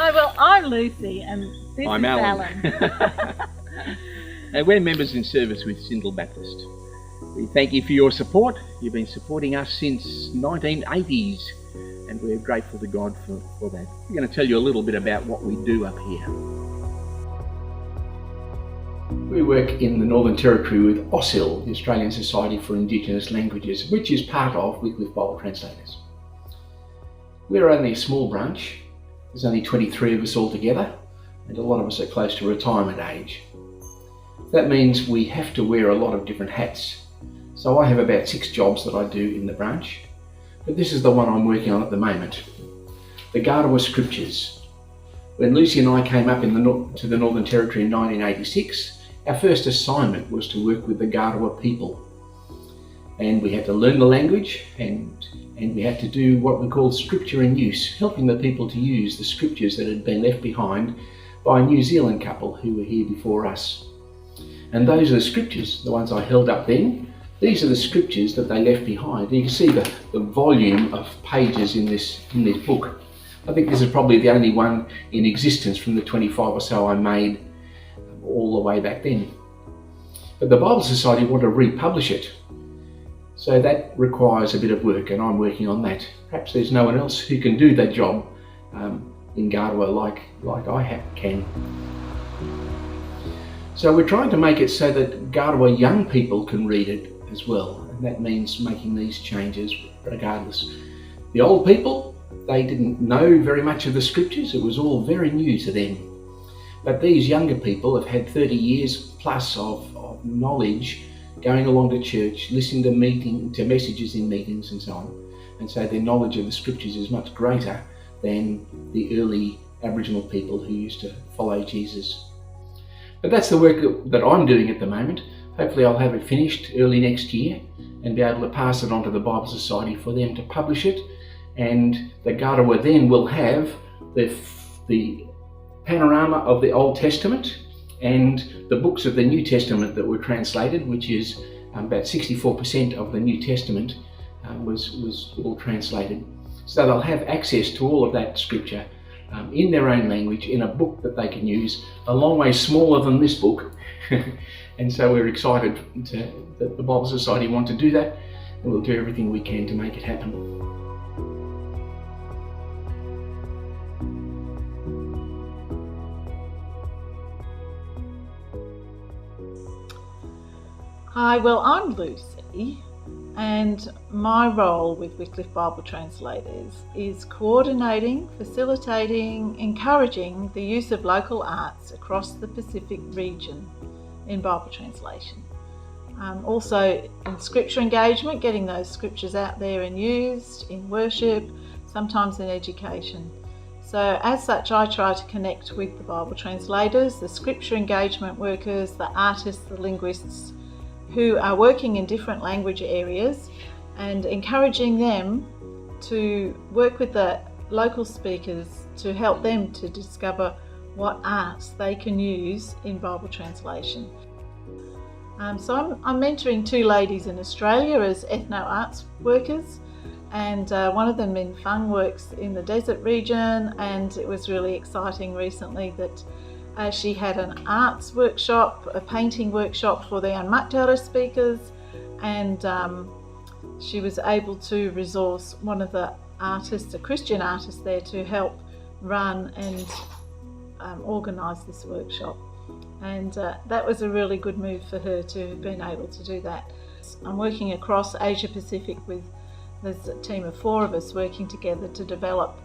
Hi, well, I'm Lucy and this I'm is Alan. We're members in service with Syndal Baptist. We thank you for your support. You've been supporting us since 1980s and we're grateful to God for that. We're going to tell you a little bit about what we do up here. We work in the Northern Territory with AUSIL, the Australian Society for Indigenous Languages, which is part of Wycliffe Bible Translators. We're only a small branch. There's only 23 of us altogether, and a lot of us are close to retirement age. That means we have to wear a lot of different hats. So I have about 6 jobs that I do in the branch, but this is the one I'm working on at the moment. The Gardawa Scriptures. When Lucy and I came up to the Northern Territory in 1986, our first assignment was to work with the Gardawa people. And we had to learn the language and we had to do what we call scripture in use, helping the people to use the scriptures that had been left behind by a New Zealand couple who were here before us. And those are the scriptures, the ones I held up then. These are the scriptures that they left behind. You can see the volume of pages in this book. I think this is probably the only one in existence from the 25 or so I made all the way back then. But the Bible Society want to republish it. So that requires a bit of work and I'm working on that. Perhaps there's no one else who can do that job in Gardawa like I can. So we're trying to make it so that Gardawa young people can read it as well. And that means making these changes regardless. The old people, they didn't know very much of the scriptures. It was all very new to them. But these younger people have had 30 years plus of knowledge going along to church, listening to messages in meetings and so on. And so their knowledge of the scriptures is much greater than the early Aboriginal people who used to follow Jesus. But that's the work that I'm doing at the moment. Hopefully I'll have it finished early next year and be able to pass it on to the Bible Society for them to publish it. And the Gardawa then will have the panorama of the Old Testament and the books of the New Testament that were translated, which is about 64% of the New Testament was all translated. So they'll have access to all of that scripture in their own language in a book that they can use, a long way smaller than this book. And so we're excited that the Bible Society want to do that, and we'll do everything we can to make it happen. Hi, well, I'm Lucy and my role with Wycliffe Bible Translators is coordinating, facilitating, encouraging the use of local arts across the Pacific region in Bible translation. Also in scripture engagement, getting those scriptures out there and used in worship, sometimes in education. So as such, I try to connect with the Bible translators, the scripture engagement workers, the artists, the linguists, who are working in different language areas and encouraging them to work with the local speakers to help them to discover what arts they can use in Bible translation. So I'm mentoring 2 ladies in Australia as ethno-arts workers, and one of them in Fung works in the desert region, and it was really exciting recently that she had an arts workshop, a painting workshop for the Anmatjara speakers, and she was able to resource one of the artists, a Christian artist there, to help run and organise this workshop. And that was a really good move for her to have been able to do that. I'm working across Asia Pacific with, there's a team of 4 of us working together to develop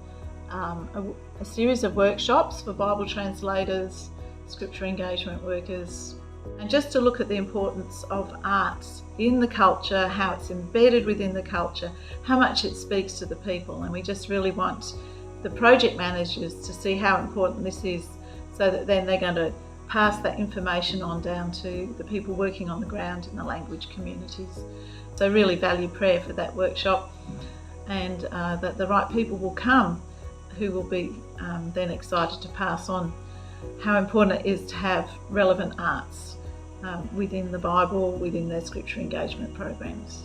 a series of workshops for Bible translators, scripture engagement workers, and just to look at the importance of arts in the culture, how it's embedded within the culture, how much it speaks to the people. And we just really want the project managers to see how important this is, so that then they're going to pass that information on down to the people working on the ground in the language communities. So really value prayer for that workshop, and that the right people will come who will be then excited to pass on how important it is to have relevant arts within the Bible, within their scripture engagement programs.